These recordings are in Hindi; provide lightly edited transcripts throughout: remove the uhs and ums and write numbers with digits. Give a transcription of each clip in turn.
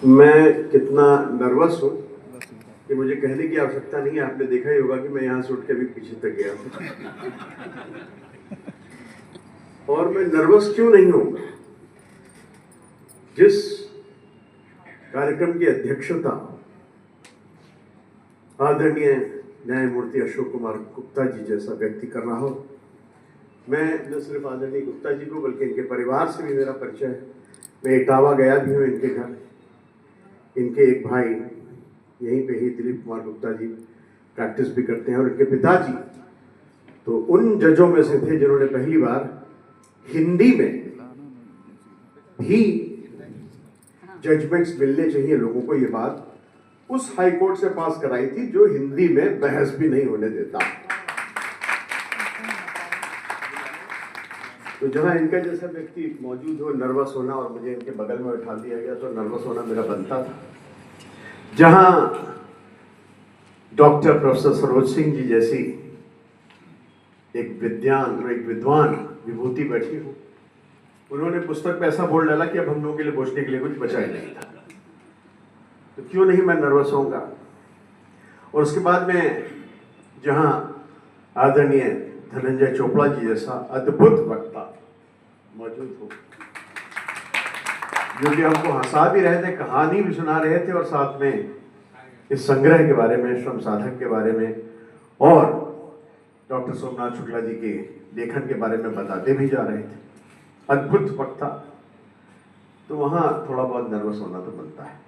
मैं कितना नर्वस हूँ कि मुझे कहने की आवश्यकता नहीं है। आपने देखा ही होगा कि मैं यहाँ से उठ के भी पीछे तक गया हूँ। और मैं नर्वस क्यों नहीं हूँ? जिस कार्यक्रम की अध्यक्षता आदरणीय न्यायमूर्ति अशोक कुमार गुप्ता जी जैसा व्यक्ति कर रहा हो, मैं न सिर्फ आदरणीय गुप्ता जी को बल्कि इनके परिवार से भी मेरा परिचय है। मैं इटावा गया भी हूँ इनके घर। इनके एक भाई यहीं पे ही दिलीप कुमार गुप्ता जी प्रैक्टिस भी करते हैं और इनके पिताजी तो उन जजों में से थे जिन्होंने पहली बार हिंदी में भी जजमेंट्स मिलने चाहिए लोगों को, ये बात उस हाई कोर्ट से पास कराई थी जो हिंदी में बहस भी नहीं होने देता। तो जहां इनका जैसा व्यक्ति मौजूद हो, नर्वस होना और मुझे इनके बगल में उठा दिया गया तो नर्वस होना मेरा बनता था। जहां डॉक्टर प्रोफेसर सरोज सिंह जी जैसी एक विद्वान विभूति बैठी हो, उन्होंने पुस्तक पे ऐसा बोल डाला कि अब हम लोगों के लिए पूछने के लिए कुछ बचा ही नहीं था, तो क्यों नहीं मैं नर्वस होऊंगा। और उसके बाद में जहां आदरणीय धनंजय चोपड़ा जी जैसा अद्भुत वक्ता मौजूद हो, जो कि हमको हंसा भी रहे थे, कहानी भी सुना रहे थे और साथ में इस संग्रह के बारे में, श्रम साधक के बारे में और डॉक्टर सोमनाथ शुक्ला जी के लेखन के बारे में बताते भी जा रहे थे, अद्भुत वक्ता। तो वहां थोड़ा बहुत नर्वस होना तो बनता है।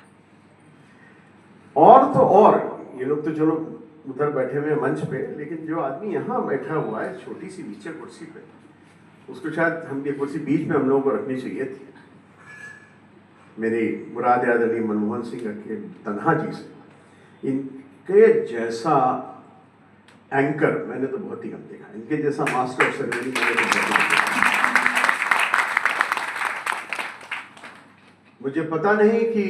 और तो और ये लोग तो चलो उधर बैठे हुए मंच पे, लेकिन जो आदमी यहाँ बैठा हुआ है छोटी सी नीचे कुर्सी पे, उसको शायद हम ये कुर्सी बीच में हम लोगों को रखनी चाहिए थी। मेरी मुराद आदरणीय मनमोहन सिंह के तन्हा जी से, इनके जैसा एंकर मैंने तो बहुत ही कम देखा, इनके जैसा मास्टर ऑफ सेरेमनी मैंने तो बहुत ही कम देखा। मुझे पता नहीं कि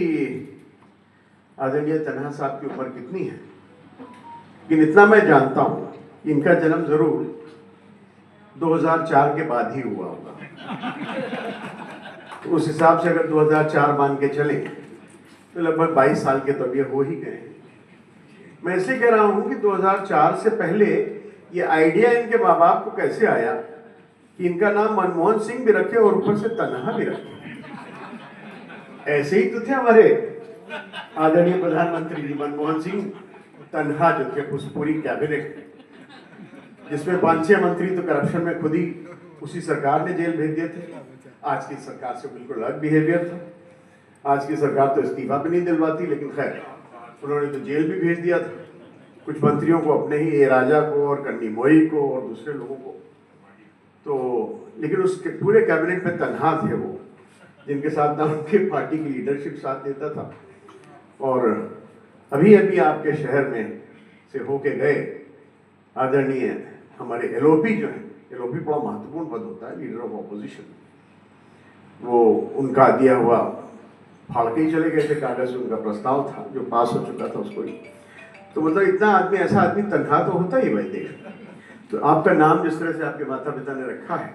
आदरणीय तन्हा साहब की उम्र कितनी है, लेकिन इतना मैं जानता हूं कि इनका जन्म जरूर 2004 के बाद ही हुआ होगा। तो उस हिसाब से अगर 2004 मान के चले तो लगभग 22 साल के तो अब ये हो ही गए। मैं इसलिए कह रहा हूं कि 2004 से पहले ये आइडिया इनके माँ बाप को कैसे आया कि इनका नाम मनमोहन सिंह भी रखे और ऊपर से तन्हा भी रखे। ऐसे ही तो थे हमारे आदरणीय प्रधानमंत्री जी मनमोहन सिंह तन्हा, जो थे उस पूरी कैबिनेट जिसमें 5-6 मंत्री तो करप्शन में खुद ही उसी सरकार ने जेल भेज दिए थे। आज की सरकार से बिल्कुल अलग बिहेवियर था। आज की सरकार तो इस्तीफा भी नहीं दिलवाती, लेकिन खैर उन्होंने तो जेल भी भेज दिया था कुछ मंत्रियों को, अपने ही ए राजा को और कन्नी मोई को और दूसरे लोगों को। तो लेकिन उसके पूरे कैबिनेट में तन्हा थे वो, जिनके साथ ना उनके पार्टी की लीडरशिप साथ देता था। और अभी अभी आपके शहर में से होके गए आदरणीय हमारे एलओपी जो है, एलओपी बड़ा महत्वपूर्ण पद होता है, लीडर ऑफ ऑपोजिशन, वो उनका दिया हुआ फाड़ के ही चले गए थे कागज, उनका प्रस्ताव था जो पास हो चुका था उसको ही। तो मतलब इतना आदमी, ऐसा आदमी तन्हा तो होता ही भाई देश में। तो आपका नाम जिस तरह से आपके माता पिता ने रखा है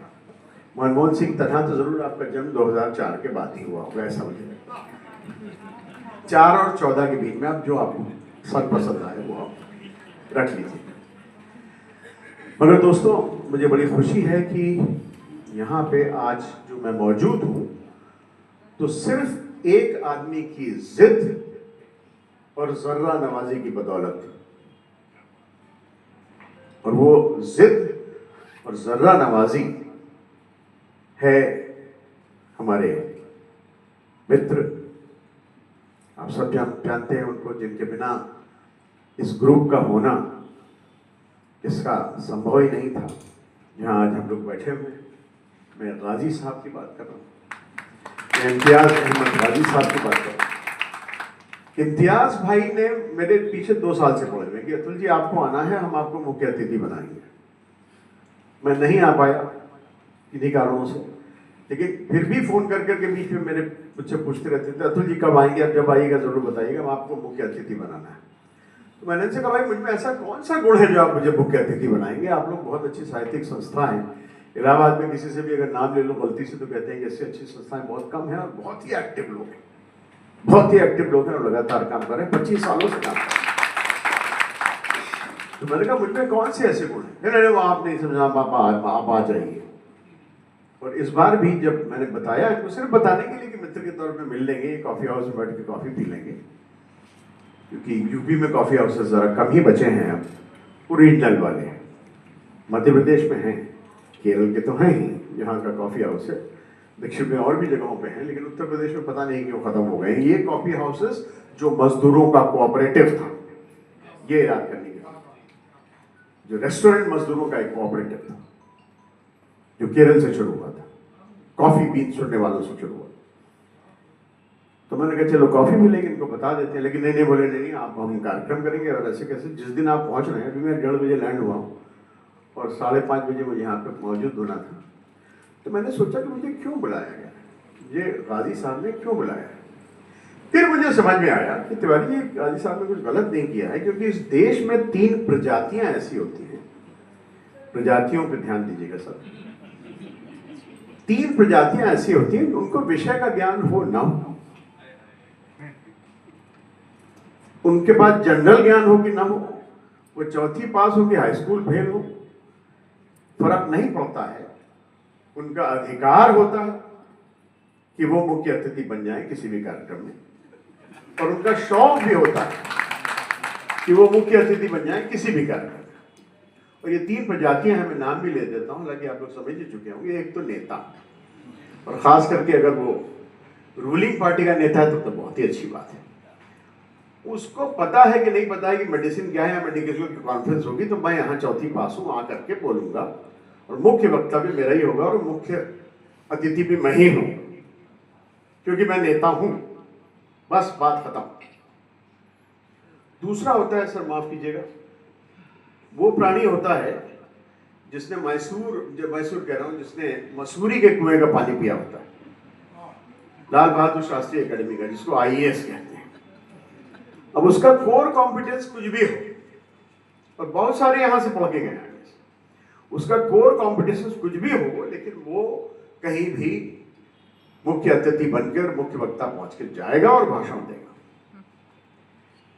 मनमोहन सिंह तन्हा, तो जरूर आपका जन्म 2004 के बाद ही हुआ होगा, ऐसा मुझे लगता है। 4 और 14 के बीच में आप जो आपको सब पसंद आए वो आप रख लीजिए। मगर दोस्तों, मुझे बड़ी खुशी है कि यहाँ पे आज जो मैं मौजूद हूँ तो सिर्फ एक आदमी की जिद और जर्रा नवाजी की बदौलत, और वो जिद और जर्रा नवाजी है हमारे मित्र, आप सब जानते हैं उनको, जिनके बिना इस ग्रुप का होना इसका संभव ही नहीं था। जहां आज हम लोग बैठे हुए, मैं गाजी साहब की बात कर रहा हूँ, इम्तियाज अहमद गाजी साहब की बात कर रहा हूँ। इम्तियाज भाई ने मेरे पीछे 2 साल से पड़े हुए कि अतुल जी आपको आना है, हम आपको मुख्य अतिथि बनाएंगे। मैं नहीं आ पाया किन्हीं कारणों से, लेकिन फिर भी फोन कर करके बीच में मेरे मुझसे पूछते रहते थे, अतुल जी कब आएंगे, अब जब आइएगा जरूर बताइएगा, हम आपको मुख्य अतिथि बनाना है। तो मैंने उनसे कहा भाई मुझ में ऐसा कौन सा गुण है जो आप मुझे मुख्य अतिथि बनाएंगे? आप लोग बहुत अच्छी साहित्यिक संस्था है, इलाहाबाद में किसी से भी अगर नाम ले लो गलती से तो कहते हैं कि इससे अच्छी संस्थाएं बहुत कम है और बहुत ही एक्टिव लोग हैं। बहुत ही एक्टिव लोग हैं और लगातार काम कर रहे हैं, 25 सालों से काम कर रहे हैं। तो मैंने कहा मुझमें कौन से ऐसे गुण हैं? नहीं वो आप नहीं समझा, आप आ जाइए। और इस बार भी जब मैंने बताया इनको, सिर्फ बताने के लिए कि मित्र के तौर पे मिल लेंगे, कॉफी हाउस में बैठ के कॉफी पी लेंगे, क्योंकि यूपी में कॉफी हाउसेस जरा कम ही बचे हैं अब ओरिजिनल वाले। मध्य प्रदेश में हैं, केरल के तो हैं ही, यहाँ का कॉफी हाउस है, दक्षिण में और भी जगहों पे हैं, लेकिन उत्तर प्रदेश में पता नहीं क्यों खत्म हो गए हैं ये कॉफी हाउसेस जो मजदूरों का कोऑपरेटिव था। ये याद करने की बात, जो रेस्टोरेंट मजदूरों का एक कोऑपरेटिव था, जो केरल से शुरू हुआ था, कॉफी बीन सुनने वालों से शुरू हुआ। तो मैंने कहा चलो कॉफी मिलेगी, इनको बता देते हैं, लेकिन नहीं बोले नहीं आप, हम कार्यक्रम करेंगे और ऐसे कैसे। जिस दिन आप पहुंच रहे हैं, अभी मैं 1:30 बजे लैंड हुआ हूँ और 5:30 बजे मुझे यहाँ पे मौजूद होना था। तो मैंने सोचा कि मुझे क्यों बुलाया गया, ये गाजी साहब ने क्यों बुलाया। फिर मुझे समझ में आया कि तिवारी जी, गाजी साहब ने कुछ गलत नहीं किया है, क्योंकि इस देश में 3 प्रजातियां ऐसी होती हैं, प्रजातियों पर ध्यान दीजिएगा सब, 3 प्रजातियां ऐसी होती हैं उनको विषय का ज्ञान हो ना हो, उनके पास जनरल ज्ञान हो कि ना हो, वो 4वीं पास हो कि हाई स्कूल फेल हो, फर्क नहीं पड़ता है। उनका अधिकार होता है कि वो मुख्य अतिथि बन जाए किसी भी कार्यक्रम में, और उनका शौक भी होता है कि वो मुख्य अतिथि बन जाए किसी भी कार्यक्रम में। और ये 3 प्रजातियां हैं, मैं नाम भी ले देता हूं, हालांकि आप लोग समझ ही चुके होंगे। एक तो नेता, और खास करके अगर वो रूलिंग पार्टी का नेता है तो बहुत ही अच्छी बात है। उसको पता है कि नहीं पता है कि मेडिसिन क्या है, या मेडिकल की कॉन्फ्रेंस होगी तो मैं यहाँ 4वीं पास हूँ, आ करके बोलूंगा और मुख्य वक्ता भी मेरा ही होगा और मुख्य अतिथि भी मैं ही हूं, क्योंकि मैं नेता हूं, बस बात खत्म। दूसरा होता है, सर माफ कीजिएगा, वो प्राणी होता है जिसने मैसूर कह रहा हूं, जिसने मसूरी के कुएं का पानी पिया होता है, लाल बहादुर शास्त्री एकेडमी का, जिसको IAS कहते हैं। अब उसका कोर कॉम्पिटेंस कुछ भी हो, और बहुत सारे यहां से पढ़ के गए हैं, उसका कोर कॉम्पिटिशन कुछ भी हो, लेकिन वो कहीं भी मुख्य अतिथि बनकर मुख्य वक्ता पहुंच कर जाएगा और भाषण देगा।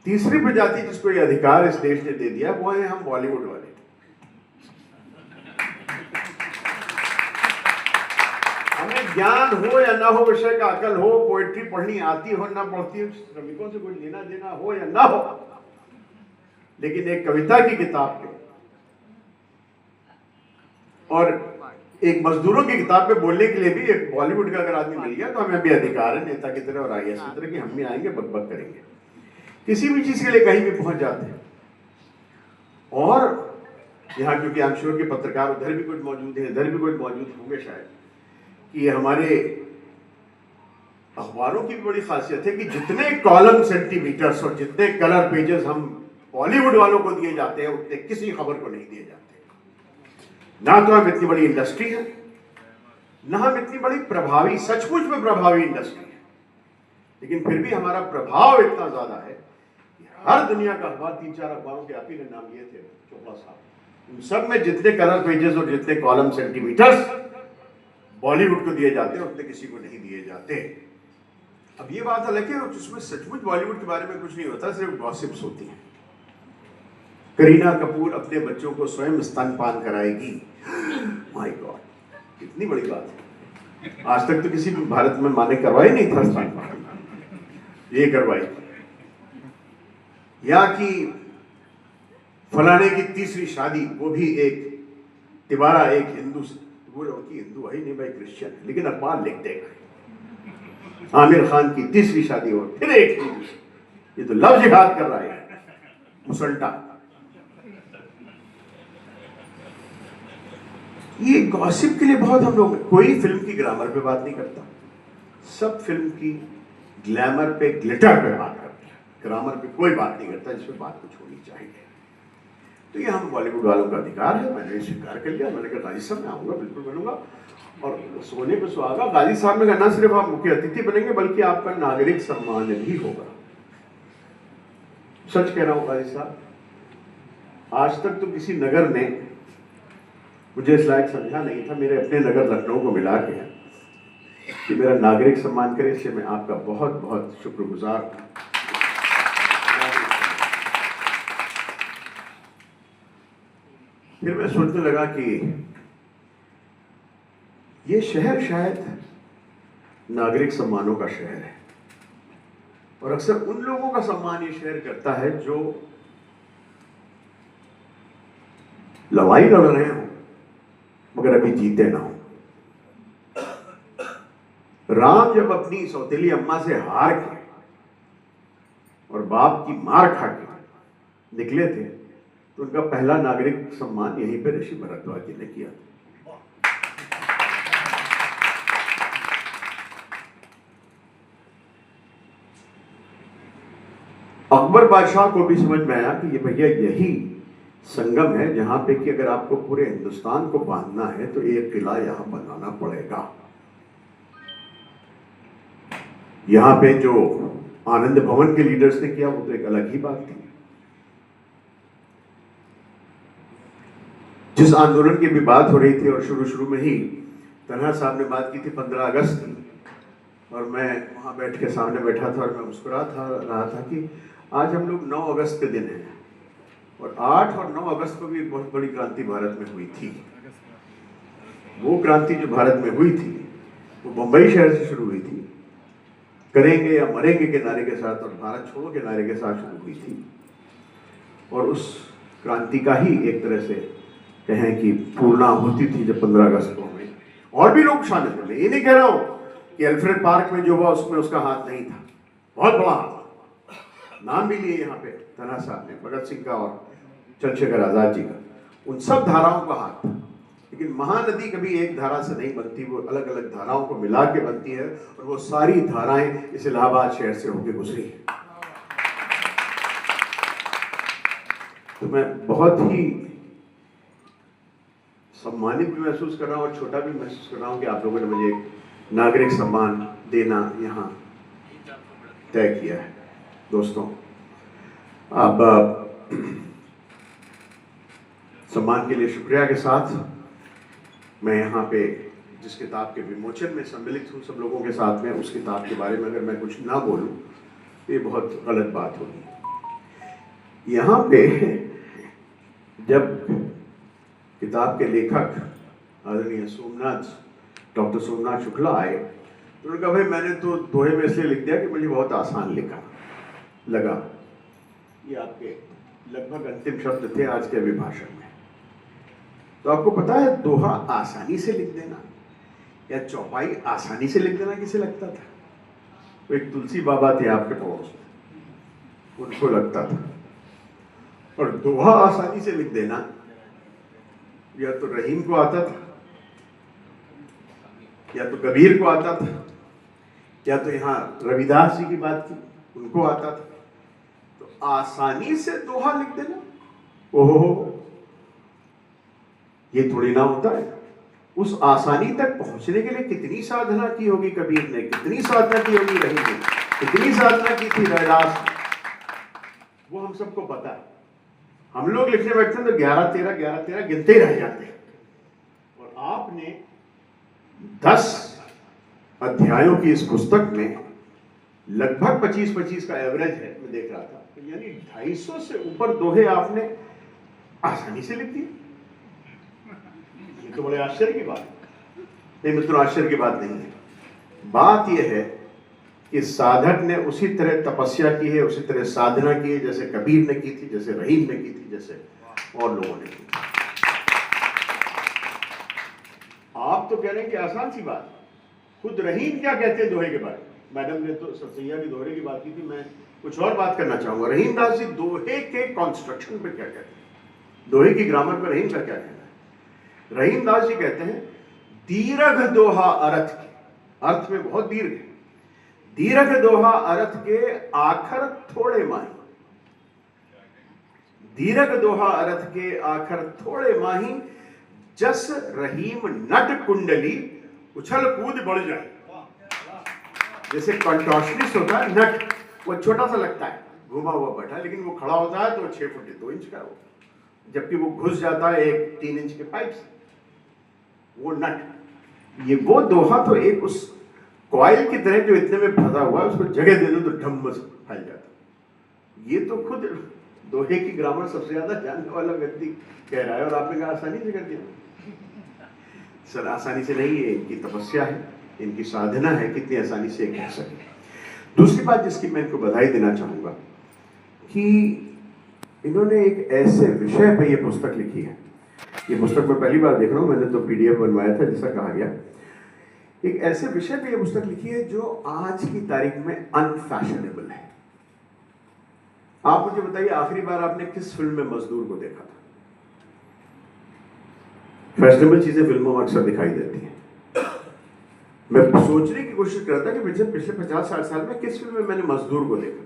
तीसरी प्रजाति जिसको ये अधिकार इस देश ने दे दिया, वो है हम बॉलीवुड वाले। हमें ज्ञान हो या ना हो, विषय का अकल हो, पोएट्री पढ़नी आती हो ना पढ़ती हो, श्रमिकों से कुछ लेना देना हो या ना हो, लेकिन एक कविता की किताब के और एक मजदूरों की किताब पे बोलने के लिए भी एक बॉलीवुड का अगर आदमी मिल गया तो हमें भी अधिकार है, नेता की तरह और IAS की तरह, कि हम भी आएंगे बकबक करेंगे, किसी भी चीज के लिए कहीं भी पहुंच जाते हैं। और यहाँ क्योंकि आई एम श्योर कि पत्रकार उधर भी कुछ मौजूद है, इधर भी कुछ मौजूद होंगे शायद, कि हमारे अखबारों की भी बड़ी खासियत है कि जितने कॉलम सेंटीमीटर्स और जितने कलर पेजेस हम बॉलीवुड वालों को दिए जाते हैं, उतने किसी खबर को नहीं दिए जाते। ना तो हम इतनी बड़ी इंडस्ट्री है, ना हम इतनी बड़ी प्रभावी, सचमुच में प्रभावी इंडस्ट्री है, लेकिन फिर भी हमारा प्रभाव इतना ज्यादा है कि हर दुनिया का अखबार, 3-4 अखबारों के आप ही ने नाम लिए थे चोपड़ा साहब, उन सब में जितने कलर पेजेस और जितने कॉलम सेंटीमीटर्स बॉलीवुड को दिए जाते हैं, उतने किसी को नहीं दिए जाते। अब ये बात अलग है, उसमें सचमुच बॉलीवुड के बारे में कुछ नहीं होता, सिर्फ गॉसिप्स होती हैं। करीना कपूर अपने बच्चों को स्वयं स्तनपान कराएगी, माय गॉड, कितनी बड़ी बात है। आज तक तो किसी भी भारत में मां ने करवाई नहीं था स्तनपान, ये करवाई। या कि फलाने की तीसरी शादी, वो भी एक तिवारा, एक हिंदू, हिंदू है नहीं भाई, क्रिश्चियन, लेकिन अखबार लिख देगा आमिर खान की तीसरी शादी और फिर एक हिंदू, ये तो लव जिहाद कर रहा है मुसल्टा। ये गॉसिप के लिए बहुत हम लोग, कोई फिल्म की ग्रामर पे बात नहीं करता, सब फिल्म की ग्लैमर पे, ग्लिटर पे बात करता है, ग्रामर पे कोई बात नहीं करता, जिसमें बात कुछ होनी चाहिए। तो ये हम बॉलीवुड वालों का अधिकार है, मैंने स्वीकार कर लिया। मैंने कहा गाजी साहब मैं आऊँगा, बिल्कुल बनूंगा, और सोने पे सुहागा। गाजी साहब ने कहा ना सिर्फ आप मुख्य अतिथि बनेंगे, बल्कि आपका नागरिक सम्मान भी होगा। सच कह रहा हूँ गाजी साहब, आज तक तो किसी नगर ने मुझे इस लायक समझा नहीं था, मेरे अपने नगर लखनऊ को मिला के कि मेरा नागरिक सम्मान करे, इसलिए मैं आपका बहुत बहुत शुक्रगुजार हूं। फिर मैं सोचने लगा कि ये शहर शायद नागरिक सम्मानों का शहर है, और अक्सर उन लोगों का सम्मान ये शहर करता है जो लड़ाई लड़ रहे हो मगर अभी जीते ना हो। राम जब अपनी सौतेली अम्मा से हार के और बाप की मार खा के निकले थे तो उनका पहला नागरिक सम्मान यहीं पे ऋषि भरद्वाज जी ने किया। अकबर बादशाह को भी समझ में आया कि ये भैया यही संगम है जहां पे कि अगर आपको पूरे हिंदुस्तान को बांधना है तो एक किला यहां बनाना पड़ेगा। यहां पे जो आनंद भवन के लीडर्स ने किया वो तो एक अलग ही बात थी। जिस आंदोलन की भी बात हो रही थी और शुरू में ही तन्हा साहब ने बात की थी 15 अगस्त की, और मैं वहां बैठ के सामने बैठा था और मैं मुस्कुरा रहा था कि आज हम लोग 9 अगस्त के दिन हैं और 8 और 9 अगस्त को भी एक बहुत बड़ी क्रांति भारत में हुई थी। वो क्रांति जो भारत में हुई थी वो मुंबई शहर से शुरू हुई थी, करेंगे या मरेंगे के नारे के साथ और भारत छोड़ो के नारे के साथ शुरू हुई थी। और उस क्रांति का ही एक तरह से कहें कि पूर्णाहुति थी जब 15 अगस्त को हमें और भी लोग शामिल हुए। ये नहीं कह रहा हूं कि अल्फ्रेड पार्क में जो हुआ उसमें उसका हाथ नहीं था, बहुत बड़ा हाथ। नाम भी लिए यहाँ पे तन्हा साहब ने, भगत सिंह का और चंद्रशेखर आजाद जी का, उन सब धाराओं का हाथ था। लेकिन महानदी कभी एक धारा से नहीं बनती, वो अलग अलग धाराओं को मिला के बनती है, और वो सारी धाराएं इस इलाहाबाद शहर से होकर गुजरी है। तो मैं बहुत ही सम्मानित भी महसूस कर रहा हूँ और छोटा भी महसूस कर रहा हूँ कि आप लोगों ने मुझे नागरिक सम्मान देना यहाँ तय किया है। दोस्तों, अब सम्मान के लिए शुक्रिया के साथ मैं यहाँ पे जिस किताब के विमोचन में सम्मिलित हूँ सब लोगों के साथ में, उस किताब के बारे में अगर मैं कुछ ना बोलूँ तो ये बहुत गलत बात होगी। यहाँ पे जब किताब के लेखक आदरणीय डॉक्टर सोमनाथ शुक्ला आए तो उन्होंने कहा भाई मैंने तो दोहे में इसलिए लिख दिया कि मुझे बहुत आसान लगा। ये आपके लगभग अंतिम शब्द थे आज के अभिभाषण में। तो आपको पता है दोहा आसानी से लिख देना या चौपाई आसानी से लिख देना किसे लगता था? वो एक तुलसी बाबा थे आपके पड़ोस में, उनको लगता था। और दोहा आसानी से लिख देना या तो रहीम को आता था, या तो कबीर को आता था, या तो यहाँ रविदास जी की बात की उनको आता था। तो आसानी से दोहा लिख देना, ओहो, ये थोड़ी ना होता है। उस आसानी तक पहुंचने के लिए कितनी साधना की होगी कबीर ने, कितनी साधना की होगी रहीम ने, कितनी साधना की थी रविदास ने, वो हम सबको पता है। हम लोग लिखने बैठते हैं तो 11-13 गिनते ही रह जाते हैं। और आपने 10 अध्यायों की इस पुस्तक में लगभग 25 का एवरेज है, मैं देख रहा था, तो यानी 250 से ऊपर दोहे आपने आसानी से लिख दिए। ये तो बड़े आश्चर्य की बात है। नहीं मित्रों, आश्चर्य की बात नहीं है। बात यह है कि साधक ने उसी तरह तपस्या की है, उसी तरह साधना की है जैसे कबीर ने की थी, जैसे रहीम ने की थी, जैसे और लोगों ने की थी। आप तो कह रहे हैं कि आसान सी बात। खुद रहीम क्या कहते हैं दोहे के बारे में? मैडम ने तो सरसैया की दोहे की बात की थी, मैं कुछ और बात करना चाहूंगा। रहीम दास जी दोहे के कंस्ट्रक्शन पे क्या कहते हैं, दोहे की ग्रामर पर रहीम का क्या कहना है? रहीम दास जी कहते हैं दीर्घ दोहा अर्थ के, अर्थ में बहुत दीर्घ है, दीर्घ दोहा अर्थ के आखर थोड़े माही, दीर्घ दोहा अर्थ के आखर थोड़े माही, जस रहीम नट कुंडली उछल कूद बढ़ जाए। जैसे कंटोशनिस्ट होता है नट, वो छोटा सा लगता है घुमा हुआ बैठा, लेकिन वो खड़ा होता है तो 6 फुट 2 इंच का हो, जबकि वो घुस जाता है एक 3 इंच के पाइप से, वो नट। ये वो दोहा तो एक उस कॉइल की तरह जो इतने में फंसा हुआ है उसको जगह दे दो तो ढम से फैल जाता। ये तो खुद दोहे की ग्रामर सबसे ज्यादा जानने वाला व्यक्ति कह रहा है और आपने कहा आसानी से कर दिया। सर आसानी से नहीं है, इनकी तपस्या है, इनकी साधना है, कितनी आसानी से कह सके। दूसरी बात जिसकी मैं इनको बधाई देना चाहूंगा कि इन्होंने एक ऐसे विषय पे ये पुस्तक लिखी है। ये पुस्तक मैं पहली बार देख रहा हूँ, मैंने तो पीडीएफ बनवाया था जैसा कहा गया। एक ऐसे विषय पे ये पुस्तक लिखी है जो आज की तारीख में अनफैशनेबल है। आप मुझे बताइए आखिरी बार आपने किस फिल्म में मजदूर को देखा था? फैशनेबल चीजें फिल्मों में अक्सर दिखाई देती हैं। मैं सोचने की कोशिश करता कि पिछले 50-60 साल में किस फिल्म में मैंने मजदूर को देखा,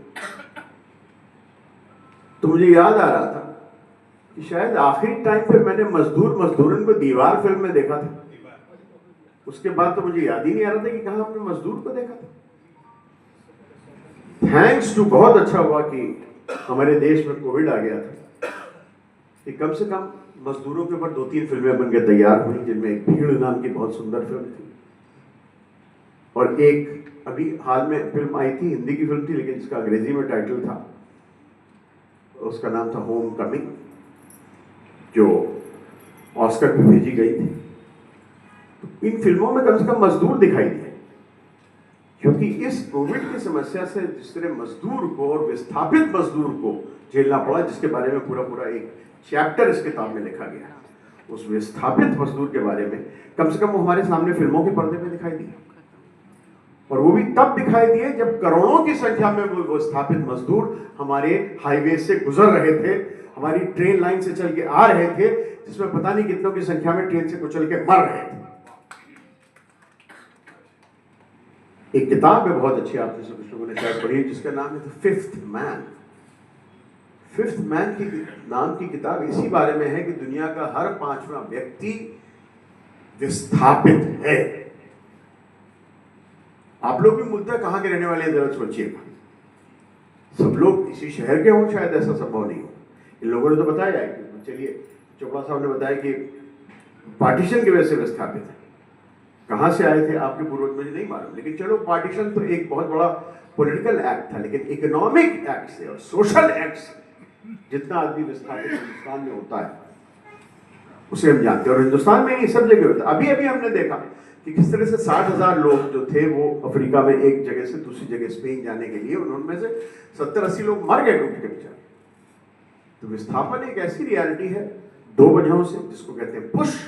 तो मुझे याद आ रहा था कि शायद आखिरी टाइम पे मैंने मजदूरन को दीवार फिल्म में देखा था। उसके बाद तो मुझे याद ही नहीं आ रहा था कि कहां हमने मजदूर को देखा था। थैंक्स टू, बहुत अच्छा हुआ कि हमारे देश में कोविड आ गया था कि कम से कम मजदूरों के ऊपर 2-3 फिल्में बनकर तैयार हुई, जिनमें एक भीड़ नाम की बहुत सुंदर फिल्म थी और एक अभी हाल में फिल्म आई थी, हिंदी की फिल्म थी लेकिन जिसका अंग्रेजी में टाइटल था, उसका नाम था होम कमिंग, जो ऑस्कर पे भेजी गई थी। तो इन फिल्मों में कम से कम मजदूर दिखाई दिए, क्योंकि इस कोविड की समस्या से जिस तरह मजदूर को और विस्थापित मजदूर को झेलना पड़ा, जिसके बारे में पूरा एक चैप्टर इस किताब में लिखा गया, उस विस्थापित मजदूर के बारे में कम से कम वो हमारे सामने फिल्मों के पर्दे पे दिखाई दिए। और वो भी तब दिखाई दिए जब करोड़ों की संख्या में वो विस्थापित मजदूर हमारे हाईवे से गुजर रहे थे, हमारी ट्रेन लाइन से चल के आ रहे थे, जिसमें पता नहीं कितनों की संख्या में ट्रेन से कुचल के मर रहे थे। एक किताब है बहुत अच्छी, आपने से कुछ लोगों ने शायद पढ़ी, जिसका नाम है the fifth man. Fifth man की नाम की किताब इसी बारे में है कि दुनिया का हर 5वां व्यक्ति विस्थापित है। आप लोग भी मूलतः कहां के रहने वाले हैं जरा सोचिएगा। सब लोग इसी शहर के हों, शायद ऐसा संभव नहीं हो। इन लोगों ने तो बताया कि चलिए चोपड़ा साहब ने बताया कि पार्टीशन की वजह से विस्थापित है। कहां से आए थे आपके पूर्वज मुझे नहीं मालूम, लेकिन चलो पार्टीशन तो एक बहुत बड़ा पॉलिटिकल एक्ट था, लेकिन इकोनॉमिक एक्ट से और सोशल एक्ट से जितना आदमी विस्थापित हिंदुस्तान में होता है उसे हम जानते हैं, और हिंदुस्तान में नहीं सब जगह होता है। अभी हमने देखा कि किस तरह से 60,000 लोग जो थे वो अफ्रीका में एक जगह से दूसरी जगह स्पेन जाने के लिए, उनमें से 70-80 लोग मर गए डूब के बेचारे। तो विस्थापन एक ऐसी रियलिटी है 2 वजहों से, जिसको कहते हैं पुश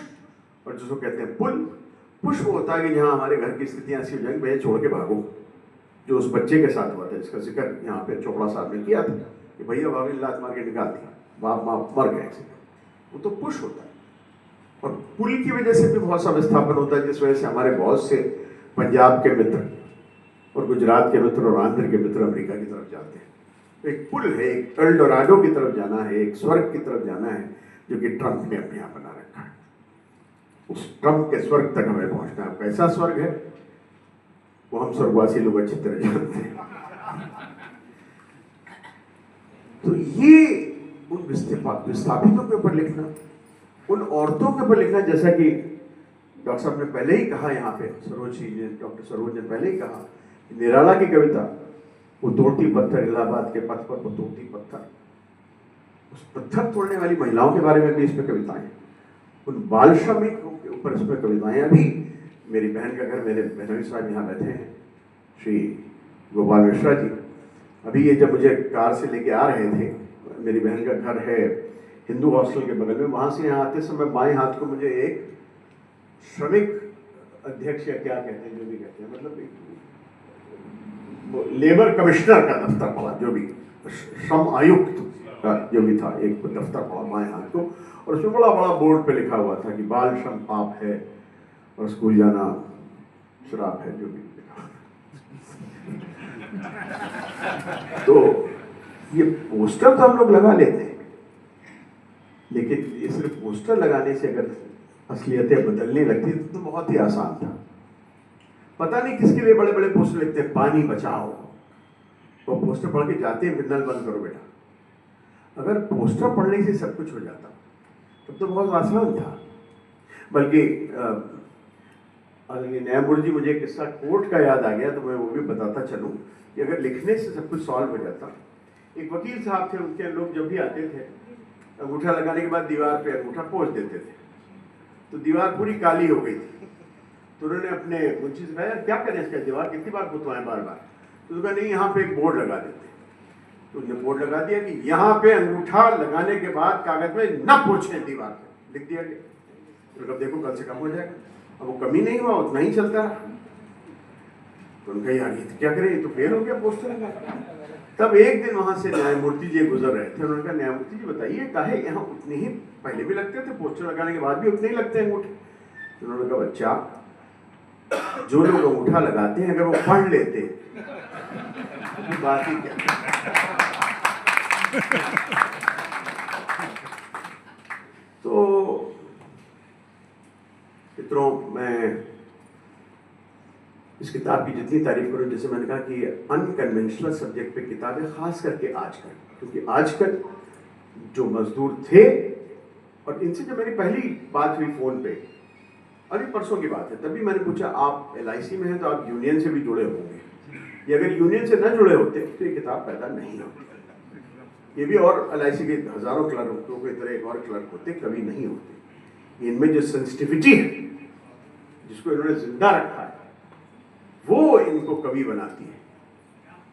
और जिसको कहते हैं पुल। पुश वो होता है कि जहां हमारे घर की स्थितियां ऐसी हो जाएंगी, भैया छोड़ के भागो, जो उस बच्चे के साथ हुआ था जिसका जिक्र यहाँ पे चोपड़ा साहब ने किया था कि भैया भाभी लात मार के निकाल दिया, बाप मर गए, वो तो पुश होता है। और पुल की वजह से भी बहुत सा विस्थापन होता है, जिस वजह से हमारे बहुत से पंजाब के मित्र और गुजरात के मित्र और आंध्र के मित्र अमेरिका की तरफ जाते हैं। तो एक पुल है, एक एल्डोराडो की तरफ जाना है, एक स्वर्ग की तरफ जाना है, जो कि ट्रंप ने अपने यहाँ बना रखा है। उस ट्रंप के स्वर्ग तक हमें पहुंचना है। कैसा स्वर्ग है वो हम स्वर्गवासी लोग अच्छी तरह जानते हैं। तो ये उन विस्थापितों के ऊपर लिखना, उन औरतों के ऊपर लिखना, जैसा कि डॉक्टर साहब ने पहले ही कहा, यहाँ पे डॉक्टर सरोज ने पहले ही कहा, निराला की कविता वो तोड़ती पत्थर, इलाहाबाद के पथ पर वो तोड़ती पत्थर, उस पत्थर तोड़ने वाली महिलाओं के बारे में भी इसमें कविताएं, उन बाल श्रमिकों के ऊपर इसमें कविताएं। अभी मेरी बहन का घर, मेरे बहनोई साहब यहाँ बैठे हैं, श्री गोपाल मिश्रा जी, अभी ये जब मुझे कार से लेके आ रहे थे, मेरी बहन का घर है हिंदू हॉस्टल के बगल में, वहां से यहाँ आते समय बाएं हाथ को मुझे एक श्रमिक अध्यक्ष या क्या कहते हैं, जो भी कहते हैं, मतलब लेबर कमिश्नर का दफ्तर पड़ा, जो भी श्रम आयुक्त का जो भी था, एक दफ्तर पड़ा बाएं हाथ को, और उसमें बड़ा बड़ा बोर्ड पे लिखा हुआ था कि बाल श्रम पाप है और स्कूल जाना श्राप है, जो भी लिखा। तो ये पोस्टर तो हम लोग लगा लेते हैं, लेकिन ये सिर्फ पोस्टर लगाने से अगर असलियतें बदलने लगती तो बहुत ही आसान था। पता नहीं किसके लिए बड़े बड़े पोस्टर लिखते हैं, पानी बचाओ, वो पोस्टर पढ़ के जाते हैं नल बंद करो बेटा। अगर पोस्टर पढ़ने से सब कुछ हो जाता तब तो बहुत आसान था। बल्कि आदरणीय न्यायमूर्ति जी, मुझे एक किस्सा कोर्ट का याद आ गया तो मैं वो भी बताता चलूं कि अगर लिखने से सब कुछ सॉल्व हो जाता। एक वकील साहब थे, उनके लोग जब भी आते थे अंगूठा लगाने के बाद दीवार पे अंगूठा पोंछ देते थे, तो दीवार पूरी काली हो गई थी। तो उन्होंने अपने मुंशी से कहा, यार क्या करें इसका, दीवार कितनी बार पुतवाएं बार बार। तो उन्होंने कहा नहीं, यहाँ पे एक बोर्ड लगा देते। तो उन्होंने बोर्ड लगा दिया कि यहाँ पे अंगूठा लगाने के बाद कागज में न पोंछें, दीवार पे लिख दिया गया। तो देखो कल से कम हो जाएगा। अब वो कमी नहीं हुआ, उतना ही चलता रहा। तो उनका यार ये क्या करें, ये तो फेल हो गया पोस्टर लगा। तब एक दिन वहां से न्यायमूर्ति जी गुजर रहे थे, उन्होंने कहा न्यायमूर्ति जी बताइए, काहे यहाँ उतने ही पहले भी लगते थे, पोस्टर लगाने के बाद भी उतने ही लगते हैं अंगूठे। तो उन्होंने कहा बच्चा, जो लोग अंगूठा लगाते हैं अगर वो पढ़ लेते तो बात ही क्या। तो मित्रों, मैं इस किताब की जितनी तारीफ करूं, जैसे मैंने कहा कि अनकन्वेंशनल सब्जेक्ट पे किताब है, खास करके आजकल, क्योंकि आजकल जो मजदूर थे, और इनसे जब मेरी पहली बात हुई फोन पे, अरे परसों की बात है, तभी मैंने पूछा आप LIC में हैं तो आप यूनियन से भी जुड़े होंगे, ये अगर यूनियन से न जुड़े होते तो ये किताब पैदा नहीं होती। ये भी और LIC के हजारों क्लर्कों की तरह एक और क्लर्क होते, कभी नहीं होते। इनमें जो सेंसिटिविटी है जिसको इन्होंने जिंदा रखा है, वो इनको कवि बनाती है,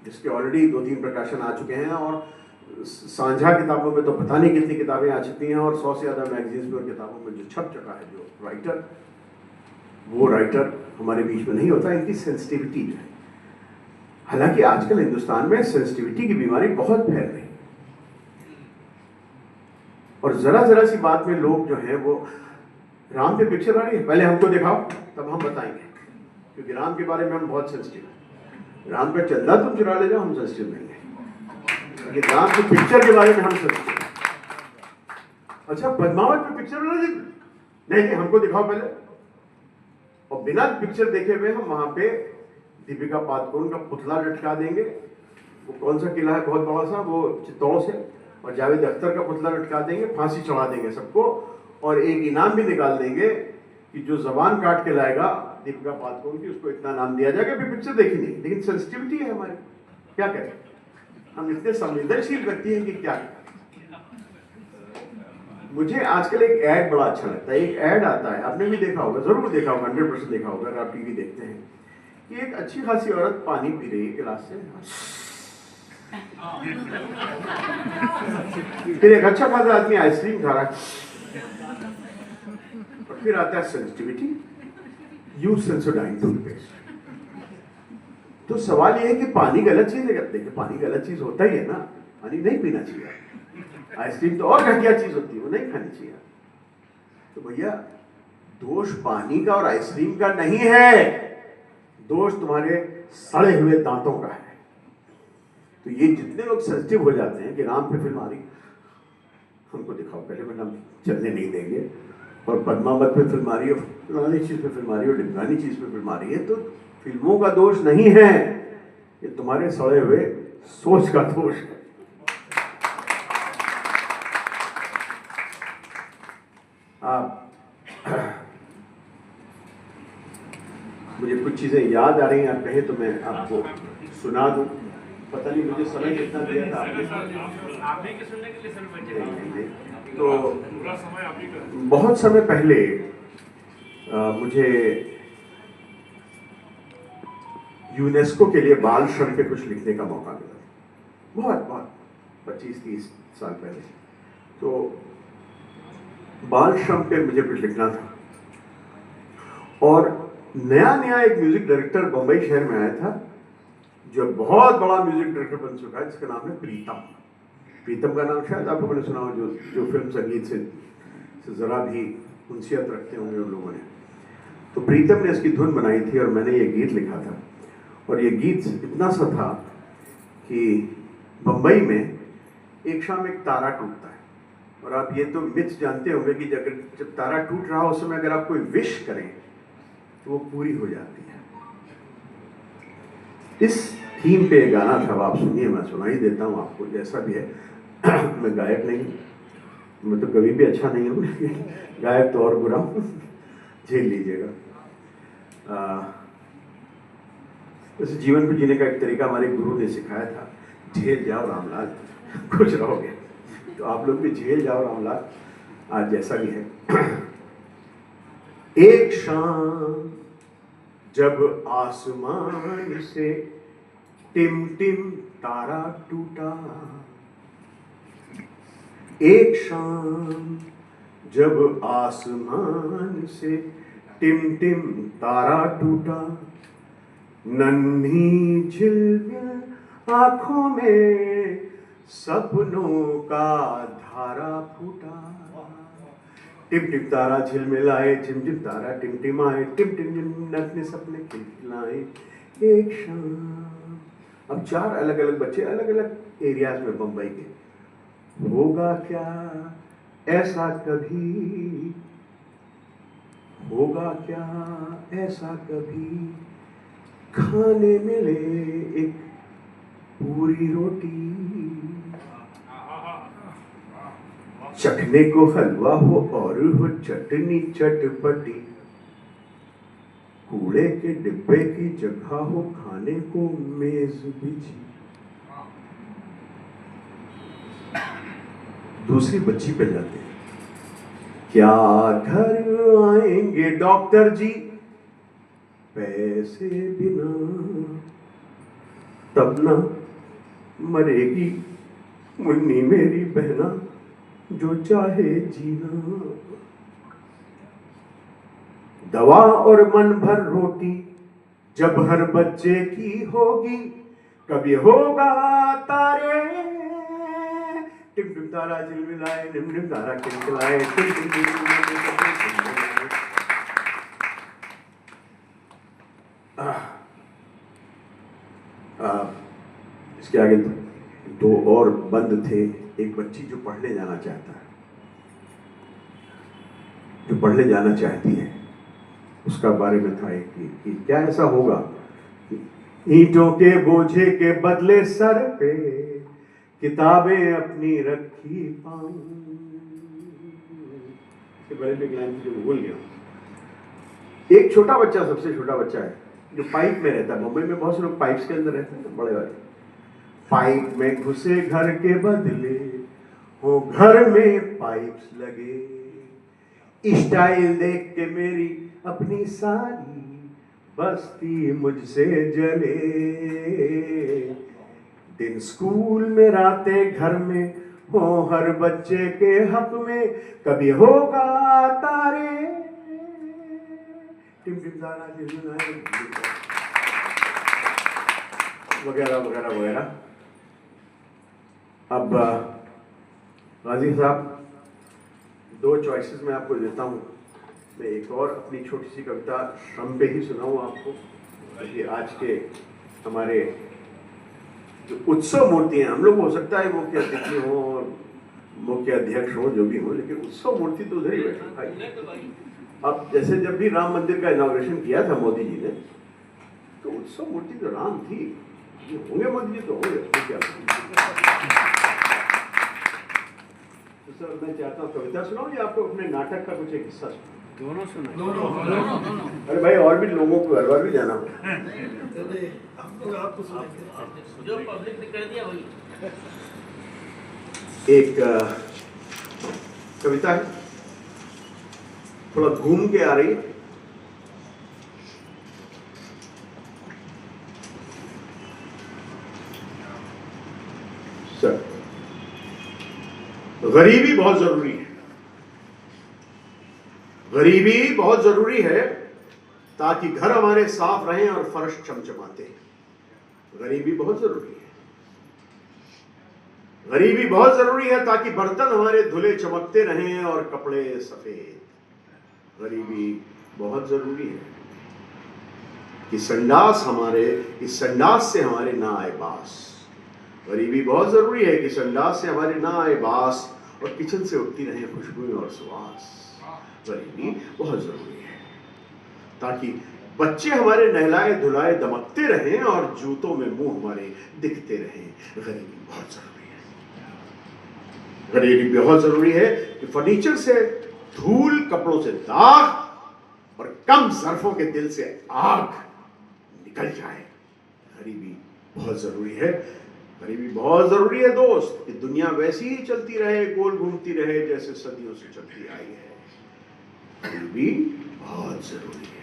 जिसके ऑलरेडी 2-3 प्रकाशन आ चुके हैं, और साझा किताबों में तो पता नहीं कितनी किताबें आ चुकी हैं, और 100 से ज़्यादा मैगजीन्स में और किताबों में जो छप चुका है जो राइटर, वो राइटर हमारे बीच में नहीं होता। इनकी सेंसिटिविटी जो है, हालांकि आजकल हिंदुस्तान में सेंसिटिविटी की बीमारी बहुत फैल रही है, और जरा जरा सी बात में लोग जो है वो, राम पे पिक्चर आ रही है, पहले हमको दिखाओ तब हम बताएंगे, क्योंकि राम के बारे में हम बहुत सेंसिटिव हैं। राम पे चंदा तुम चुरा ले जाओ, हम सेंसिटिव नहीं है, लेकिन राम की पिक्चर के बारे में हम सेंसिटिव हैं। अच्छा, पद्मावत पे पिक्चर नहीं, हमको दिखाओ पहले, और बिना पिक्चर देखे हुए हम वहां पे दीपिका पादुकोण का पुतला लटका देंगे। वो कौन सा किला है बहुत बड़ा सा, वो चित्तौड़ से, और जावेद अख्तर का पुतला लटका देंगे, फांसी चढ़ा देंगे सबको, और एक इनाम भी निकाल देंगे कि जो जबान काट के लाएगा दीपिका पादुकोण की, उसको इतना नाम दिया जाएगा। फिर पिक्चर देखी नहीं, लेकिन सेंसिटिविटी है हमारी, क्या करें, हम इतने संवेदनशील व्यक्ति हैं कि क्या करें। मुझे आजकल एक ऐड बड़ा अच्छा लगता है, एक ऐड आता है, आपने भी देखा होगा, जरूर देखा होगा, 100% देखा होगा अगर आप टीवी देखते हैं, कि एक अच्छी खासी औरत पानी पी रही है गिलास से, फिर एक अच्छा खासा आदमी आइसक्रीम खा रहा है, और फिर आता है सेंसिटिविटी, यूज सेंसोडाइन टूथपेस्ट। तो सवाल ये है कि पानी गलत चीज है, देखिए पानी गलत चीज होता ही है ना, पानी नहीं पीना चाहिए, आइसक्रीम तो और घटिया चीज होती है, वो नहीं खानी चाहिए। तो भैया दोष पानी का और आइसक्रीम का नहीं है, दोष तुम्हारे सड़े हुए दांतों का है। तो ये जितने लोग सेंसिटिव हो जाते हैं कि राम पे फिल्म आ रही, हमको दिखाओ पहले, वरना हम चलने नहीं देंगे, और पद्मावत पे फिल्म आ रही है, फलानी चीज पे फिल्म आ रही है, और ढिमकानी चीज पे फिल्म आ रही है, तो फिल्मों का दोष नहीं है, ये तुम्हारे सड़े हुए सोच का दोष है। मुझे कुछ चीजें याद आ रही हैं, आप कहें तो मैं आपको सुना दूं। पता नहीं मुझे समय कितना दिया था आपने के सुनने के लिए सर बैठे। तो बहुत समय पहले मुझे यूनेस्को के लिए बाल श्रम पे कुछ लिखने का मौका मिला, बहुत 25-30 साल पहले। तो बाल श्रम पे मुझे कुछ लिखना था, और नया एक म्यूजिक डायरेक्टर बंबई शहर में आया था, जो बहुत बड़ा म्यूजिक डायरेक्टर बन चुका है, जिसका नाम है प्रीतम का नाम शायद आप लोगों ने सुना हो, जो फिल्म संगीत से जरा भी उनसियत रखते होंगे उन लोगों ने। तो प्रीतम ने इसकी धुन बनाई थी, और मैंने ये गीत लिखा था, और ये गीत इतना सा था कि बंबई में एक शाम एक तारा टूटता है, और आप ये तो मिथ जानते होंगे कि जब तारा टूट रहा हो उस समय अगर आप कोई विश करें तो वो पूरी हो जाती है। इस थीम पे गाना था, आप सुनिए, मैं सुना ही देता हूँ आपको, जैसा भी है। मैं गायक नहीं, मैं तो कभी भी अच्छा नहीं हूँ, गायक तो और बुरा हूँ, झेल लीजिएगा। वैसे जीवन को जीने का एक तरीका हमारे गुरु ने सिखाया था, झेल जाओ रामलाल, खुश रहोगे। तो आप लोग भी झेल जाओ रामलाल, आज जैसा भी है। एक शाम जब आसमान से टिम टिम तारा टूटा, एक शाम जब आसमान से टिम टिम तारा टूटा, नन्ही झिलमिल आंखों में सपनों का धारा फूटा। टिम टिम तारा झिलमिलाए, टिम टिम तारा टिमटिमाए, टिम टिम टिम अपने सपने खिलखिलाए एक शाम। अब 4 अलग अलग बच्चे अलग अलग एरियाज में बम्बई के। होगा क्या ऐसा कभी, होगा क्या ऐसा कभी, खाने मिले एक पूरी रोटी, चखने को हलवा हो और हो चटनी चटपटी, कूड़े के डिब्बे की जगह हो खाने को मेज बिछी। दूसरी बच्ची पे जाते हैं, क्या घर आएंगे डॉक्टर जी पैसे बिना, तब ना मरेगी मुन्नी मेरी बहना जो चाहे जीना। दवा और मन भर रोटी जब हर बच्चे की होगी, कभी होगा तारे टिम टिम तारा झिलमिलाए, टिम टिम तारा खिलखिलाए, टिम टिम टिम। इसके आगे 2 और बंद थे। एक बच्ची जो पढ़ने जाना चाहता है, जो पढ़ने जाना चाहती है, उसका बारे में था कि क्या ऐसा होगा, ईंटों के बोझे के बदले सर पे किताबें अपनी रखी पाऊं। इसके बारे में लाइन जो भूल गया। एक छोटा बच्चा, सबसे छोटा बच्चा है जो पाइप में रहता है। मुंबई में बहुत से लोग पाइप्स के अंदर रहते हैं, बड़े वाले पाइप में घुसे घर के बदले हो घर में पाइप्स लगे। स्टाइल देख के मेरी अपनी सारी बस्ती मुझसे जले। दिन स्कूल में रातें घर में हो हर बच्चे के हक में, कभी होगा तारे टिम टिम तारा वगैरह वगैरह वगैरह। अब गाजी साहब 2 चॉइसेस मैं आपको देता हूँ। मैं एक और अपनी छोटी सी कविता श्रम पे ही सुनाऊँ आपको, क्योंकि आज के हमारे जो उत्सव मूर्ति हैं, हम लोग हो सकता है मुख्य अतिथि हो और मुख्य अध्यक्ष हो, जो भी हो, लेकिन उत्सव मूर्ति तो उधर ही बैठे भाई। अब जैसे जब भी राम मंदिर का इनॉग्रेशन किया था मोदी जी ने, तो उत्सव मूर्ति तो राम थी। ये होंगे मोदी जी तो होंगे, क्या तो सर मैं चाहता हूँ कविता सुनाऊं या आपको अपने नाटक का कुछ एक हिस्सा सुनाऊं? दोनों सुनाओ। अरे भाई और भी लोगों को घर भी जाना हो। जो पब्लिक ने कर दिया वही। एक कविता है, थोड़ा घूम के आ रही है। सर, गरीबी बहुत जरूरी है। गरीबी बहुत जरूरी है ताकि घर हमारे साफ रहें और फर्श चमचमाते हैं। गरीबी बहुत जरूरी है। गरीबी बहुत जरूरी है ताकि बर्तन हमारे धुले चमकते रहें और कपड़े सफेद। गरीबी बहुत जरूरी है कि संडास हमारे, इस संडास से हमारे ना आए बास। गरीबी बहुत जरूरी है कि संडास से हमारे ना आए बास और किचन से उठती रहे खुशबू और सुवास। गरीबी बहुत जरूरी है ताकि बच्चे हमारे नहलाए धुलाए दमकते रहें और जूतों में मुंह हमारे दिखते रहें। गरीबी बहुत जरूरी है। गरीबी बहुत जरूरी है कि फर्नीचर से धूल, कपड़ों से दाग और कम ज़र्फ़ों के दिल से आग निकल जाए। गरीबी बहुत ज़रूरी है, गरीबी बहुत ज़रूरी है दोस्त, कि दुनिया वैसी ही चलती रहे, गोल घूमती रहे जैसे सदियों से चलती आई है। गरीबी बहुत ज़रूरी है।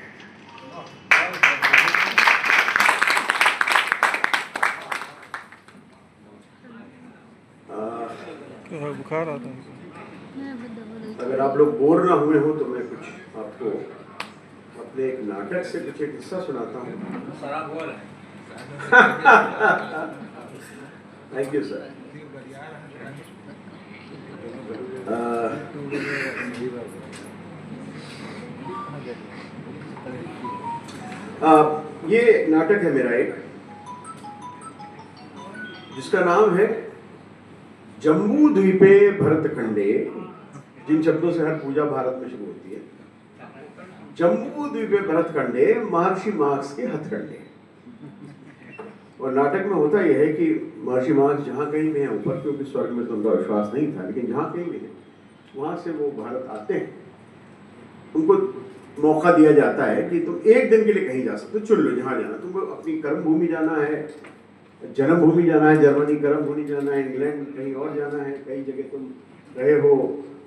बुखार आता है। अगर आप लोग बोर ना हुए हो तो मैं कुछ आपको अपने एक नाटक से कुछ एक हिस्सा सुनाता हूँ। Thank you sir. ये नाटक है मेरा एक, जिसका नाम है जम्बू द्वीपे भरतखंडे, जिन शब्दों से हर पूजा भारत में शुरू होती है। जम्बू द्वीपे भरतखंडे महर्षि मार्क्स के हथकंडे। और नाटक में होता यह है कि महर्षि मार्क्स जहाँ कहीं भी हैं ऊपर, क्योंकि स्वर्ग में तो उनका विश्वास नहीं था, लेकिन जहाँ कहीं भी है वहाँ से वो भारत आते हैं। उनको मौका दिया जाता है कि तुम एक दिन के लिए कहीं जा सकते हो, चुन लो जहाँ जाना। तुमको अपनी कर्म भूमि जाना है, जन्मभूमि जाना है, जर्मनी कर्म भूमि जाना है, इंग्लैंड कहीं और जाना है, कई जगह तुम रहे हो,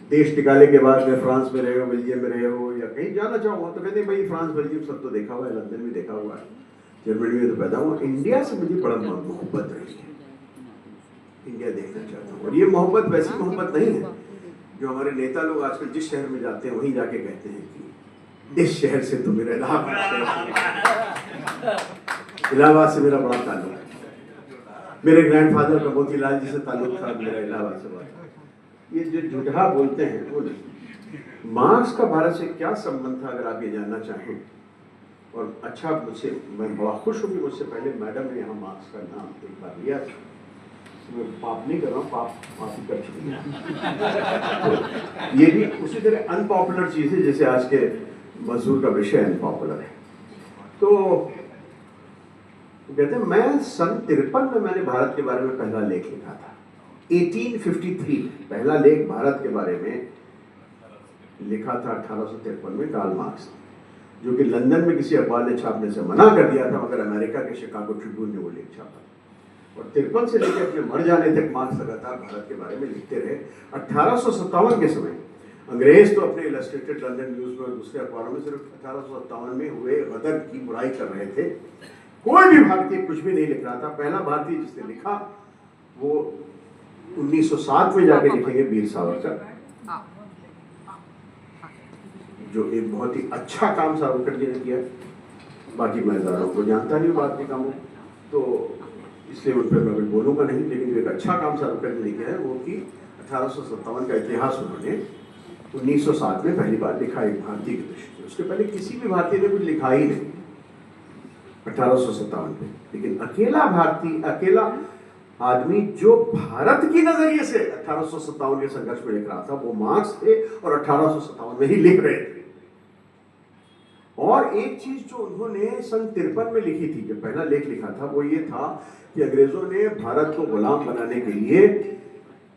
देश निकाले के बाद में फ्रांस में रहे हो, बेल्जियम में रहे हो, या कहीं जाना चाहो तो कहते हैं भाई फ्रांस बेल्जियम सब तो देखा हुआ है, लंदन भी देखा हुआ है, जर्मनी में तो पैदा हुआ। इंडिया से मुझे बड़ा मोहब्बत रही है, इंडिया देखना चाहता हूँ। और ये मोहब्बत वैसी मोहब्बत नहीं है जो हमारे नेता लोग आजकल जिस शहर में जाते हैं वहीं जाके कहते हैं कि इस शहर से तो मेरा इलाहाबाद से मेरा बड़ा ताल्लुक है, मेरे ग्रैंडफादर का मोतीलाल जी से ताल्लुक था, मेरा इलाहाबाद से बात। ये जो झूठा बोलते हैं वो नहीं। मार्क्स का भारत से क्या संबंध था, अगर आप ये जानना चाहें। और अच्छा, मुझसे मैं बड़ा खुश हूँ कि मुझसे पहले मैडम ने यहाँ मार्क्स का नाम एक बार लिया था। मैं पाप नहीं कर रहा हूँ, पाप ही कर चुकी है। ये भी उसी तरह अनपॉपुलर चीज़ है जैसे आज के मजदूर का विषय अनपॉपुलर है। तो कहते हैं मैं सन 53 में मैंने भारत के बारे में पहला लेख लिखा था। 1853 पहला लेख भारत के बारे में लिखा था 1853 में कार्ल मार्क्स ने, जो कि लंदन में किसी अखबार ने छापने से मना कर दिया था, मगर अमेरिका के शिकागो ट्रिब्यून ने वो लेख छापा। और 53 से लेकर अपने मर जाने तक मार्क्स लगातार भारत के बारे में लिखते रहे। 1857 के समय अंग्रेज तो अपने इलस्ट्रेटेड लंदन न्यूज़ में और दूसरे अखबारों में सिर्फ 1857 में हुए गदर की बुराई कर रहे थे। कोई भी भारतीय कुछ भी नहीं लिख रहा था। पहला भारतीय जिसने लिखा वो 1907 में जाके लिखेंगे वीर सावरकर, जो एक बहुत ही अच्छा काम सावरकर जी ने किया। बाकी मैं ज़्यादा को जानता नहीं बात के कामों, तो इसलिए उन पर मैं कुछ बोलूँगा नहीं, लेकिन जो एक अच्छा काम सावरकर जी ने किया है वो कि 1857 का इतिहास उन्होंने 1907 में पहली बार लिखा एक भारतीय की दृष्टि। उसके पहले किसी भी भारतीय ने कुछ लिखा ही नहीं 1857 में। लेकिन अकेला भारतीय, अकेला आदमी जो भारत की नजरिए से 1857 के संघर्ष में लिख रहा था वो मार्क्स थे, और 1857 में ही लिख रहे थे। और एक चीज जो उन्होंने सन 53 में लिखी थी, जब पहला लेख लिखा था, वो ये था कि अंग्रेजों ने भारत को गुलाम बनाने के लिए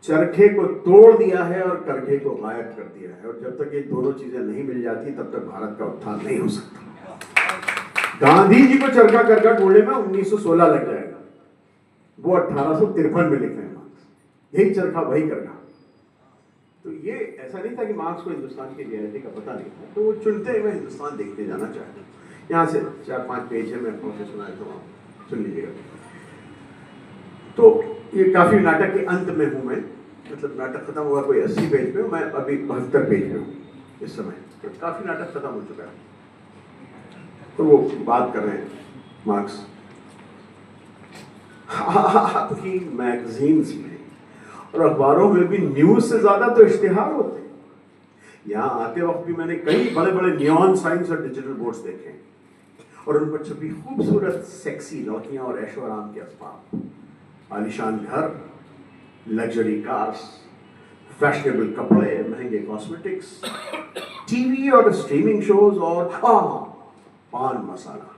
चरखे को तोड़ दिया है और करघे को गायब कर दिया है, और जब तक ये दोनों चीजें नहीं मिल जाती तब तक भारत का उत्थान नहीं हो सकता। गांधी जी को चरखा करघा तोड़ने में 1916 लग जाएगा, वो 1853 में लिख रहे हैं मार्क्स। यही चरखा वही करघा। तो ये ऐसा नहीं था कि मार्क्स को हिंदुस्तान की रियलिटी का पता नहीं था, तो वो चुनते हुए हिंदुस्तान देखते जाना चाहते हैं। यहाँ से 4-5 पेज है, मैं आपको सुनाया तो आप सुन लीजिएगा। तो ये काफी नाटक के अंत में हूँ मैं, मतलब नाटक खत्म हुआ कोई 80 पेज पे, मैं अभी 72 पेज में हूँ इस समय, तो काफी नाटक खत्म हो चुका है। तो वो बात कर रहे हैं मार्क्स आपकी मैगजीन्स में और अखबारों में भी न्यूज से ज्यादा तो इश्तिहार होते हैं। यहाँ आते वक्त भी मैंने कई बड़े बड़े नियॉन साइंस और डिजिटल बोर्ड्स देखे हैं, और उन पर छपी खूबसूरत सेक्सी लड़कियां और ऐशो आराम के असबाब, आलीशान घर, लग्जरी कार्स, फैशनेबल कपड़े, महंगे कॉस्मेटिक्स, टीवी और स्ट्रीमिंग शोज, और पान मसाला।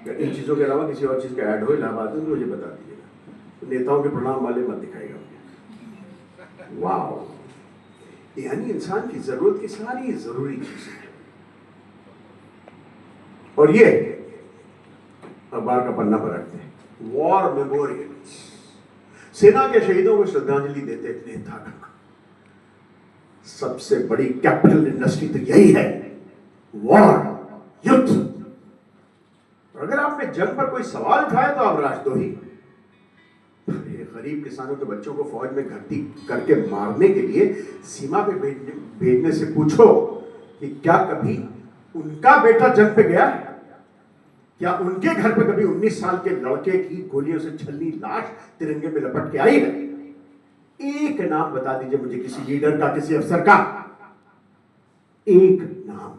इन चीजों के अलावा किसी और चीज का ऐड हो इलाहाबाद में तो मुझे बता दीजिएगा। तो नेताओं के प्रणाम वाले मत दिखाएगा मुझे। वाह, यानी इंसान की जरूरत की सारी जरूरी चीजें और ये अखबार का पन्ना पलटते हैं, वॉर मेमोरियल्स, सेना के शहीदों को श्रद्धांजलि देते नेता का। सबसे बड़ी कैपिटल इंडस्ट्री तो यही है, वॉर, युद्ध। और अगर आपने जंग पर कोई सवाल उठाया तो आप राजद्रोही। ये गरीब किसानों के बच्चों को फौज में भर्ती करके मारने के लिए सीमा पे भेजने से पूछो कि क्या कभी उनका बेटा जंग पे गया है? क्या उनके घर पे कभी 19 साल के लड़के की गोलियों से छलनी लाश तिरंगे में लपट के आई है? एक नाम बता दीजिए मुझे, किसी लीडर का, किसी अफसर का, एक नाम।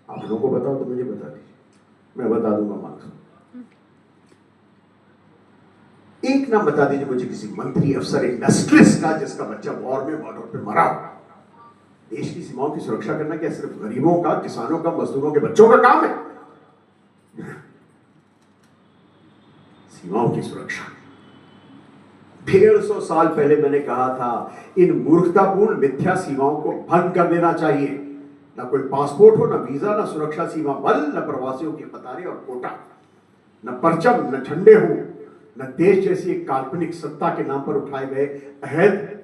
आप लोगों को बताओ तो मुझे बता दीजिए, मैं बता दूंगा मार्क्स। एक नाम बता दीजिए मुझे किसी मंत्री, अफसर, इंडस्ट्रियलिस्ट का जिसका बच्चा वॉर में बॉर्डर पे मरा। देश की सीमाओं की सुरक्षा करना क्या सिर्फ गरीबों का, किसानों का, मजदूरों के बच्चों का काम है? सीमाओं की सुरक्षा 150 साल पहले मैंने कहा था, इन मूर्खतापूर्ण मिथ्या सीमाओं को भंग कर देना चाहिए। ना कोई पासपोर्ट हो, ना वीजा, ना सुरक्षा सीमा बल, न प्रवासियों की कतारें और कोटा, न परचम, न झंडे हो, न देश जैसी एक काल्पनिक सत्ता के नाम पर उठाए गए अहद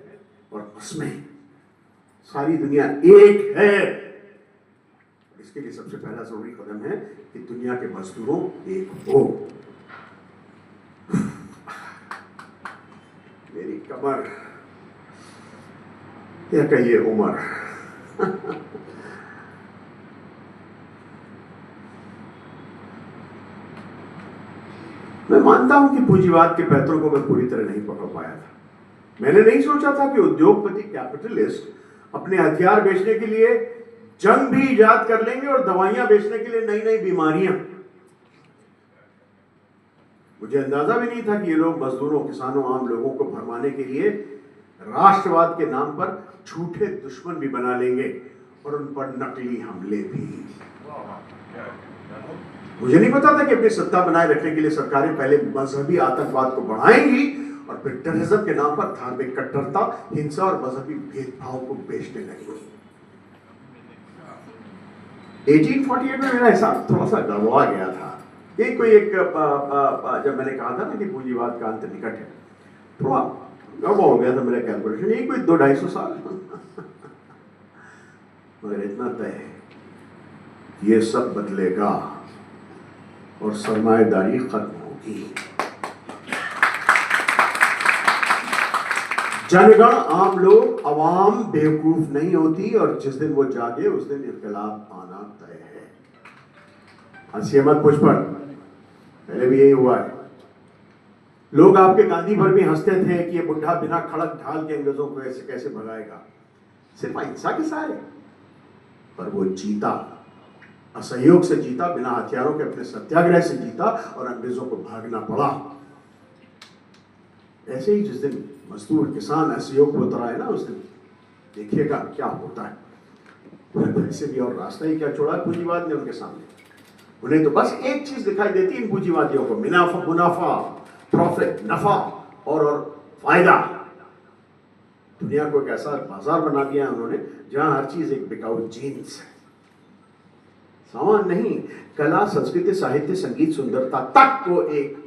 और कस्में। सारी दुनिया एक है। इसके लिए सबसे पहला जरूरी कदम है कि दुनिया के मजदूरों एक हो। मेरी कमर या कहिए उम्र। मैं मानता हूं कि पूंजीवाद के पैतरों को मैं पूरी तरह नहीं पकड़ पाया था। मैंने नहीं सोचा था कि उद्योगपति कैपिटलिस्ट अपने हथियार बेचने के लिए जंग भी इजाद कर लेंगे और दवाइयां बेचने के लिए नई नई बीमारियां। मुझे अंदाजा भी नहीं था कि ये लोग मजदूरों, किसानों, आम लोगों को भरमाने के लिए राष्ट्रवाद के नाम पर झूठे दुश्मन भी बना लेंगे और उन पर नकली हमले भी। मुझे नहीं पता था कि अपनी सत्ता बनाए रखने के लिए सरकारें पहले मजहबी आतंकवाद को बढ़ाएंगी और फिर टेररिज्म के नाम पर धार्मिक कट्टरता, हिंसा और मजहबी भेदभाव को बेचने लगेंगी। 1848 में मेरा हिसाब थोड़ा सा गड़बड़ा गया था। ये कोई एक जब मैंने कहा था ना कि पूंजीवाद का अंत निकट है, थोड़ा गड़बड़ा हो गया था मेरा कैलकुलेशन। यही कोई 200-250 साल। मगर इतना तय है, ये सब बदलेगा और सरमाएदारी खत्म होगी। जनगण, आम लोग, अवाम बेवकूफ नहीं होती और जिस दिन वो जागे उस दिन इनकलाब आना तय है। हंसिए मत मुझ पर, पहले भी यही हुआ है। लोग आपके गांधी पर भी हंसते थे कि ये बुढ़ा बिना खड़क ढाल के अंग्रेजों को ऐसे कैसे भगाएगा, सिर्फ अहिंसा के सहारे। पर वो जीता, असहयोग से जीता, बिना हथियारों के अपने सत्याग्रह से जीता और अंग्रेजों को भागना पड़ा। ऐसे ही जिस दिन मजदूर, किसान असहयोग को उतरा है ना, उस दिन देखिएगा क्या होता है। ऐसे भी और रास्ता ही क्या छोड़ा है पूंजीवाद ने उनके सामने। उन्हें तो बस एक चीज दिखाई देती है इन पूंजीवादियों को, मुनाफा, प्रॉफिट, नफा और फायदा। दुनिया को एक ऐसा बाजार बना दिया है उन्होंने जहां हर चीज एक बिकाऊ जीन्स है। सामान नहीं, कला, संस्कृति, साहित्य, संगीत, सुंदरता तक को एक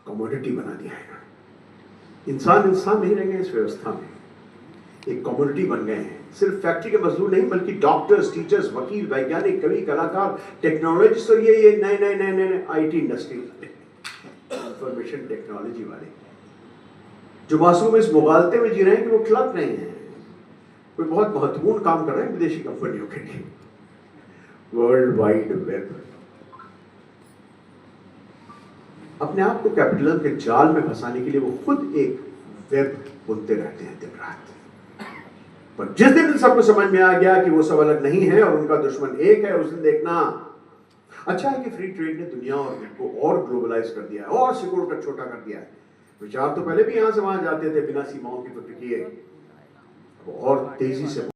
कमोडिटी बना दिया है। इंसान नहीं रह गए इस व्यवस्था में, एक कमोडिटी बन गए हैं। सिर्फ फैक्ट्री के मजदूर नहीं बल्कि डॉक्टर्स, टीचर्स, वकील, वैज्ञानिक, कवि, कलाकार, टेक्नोलॉजिस्ट और ये नए आईटी इंडस्ट्री, इंफॉर्मेशन टेक्नोलॉजी वाले जो मासूम इस मुगालते में जी रहे हैं कि वो क्लर्क नहीं है, कोई बहुत महत्वपूर्ण काम कर रहे हैं विदेशी कंपनियों के लिए। वर्ल्ड वाइड वेब अपने आप को कैपिटलिज्म के जाल में फंसाने के लिए वो खुद एक वेब बुनते रहते हैं दिन रात। पर जिस दिन इन सबको समझ में आ गया कि वो सब अलग नहीं है और उनका दुश्मन एक है, उस दिन देखना। अच्छा है कि फ्री ट्रेड ने दुनिया को और ग्लोबलाइज कर दिया है और सिकुड़ कर छोटा कर दिया है। विचार तो पहले भी यहां से वहां जाते थे बिना सीमाओं की, तो टिकिए और तेजी से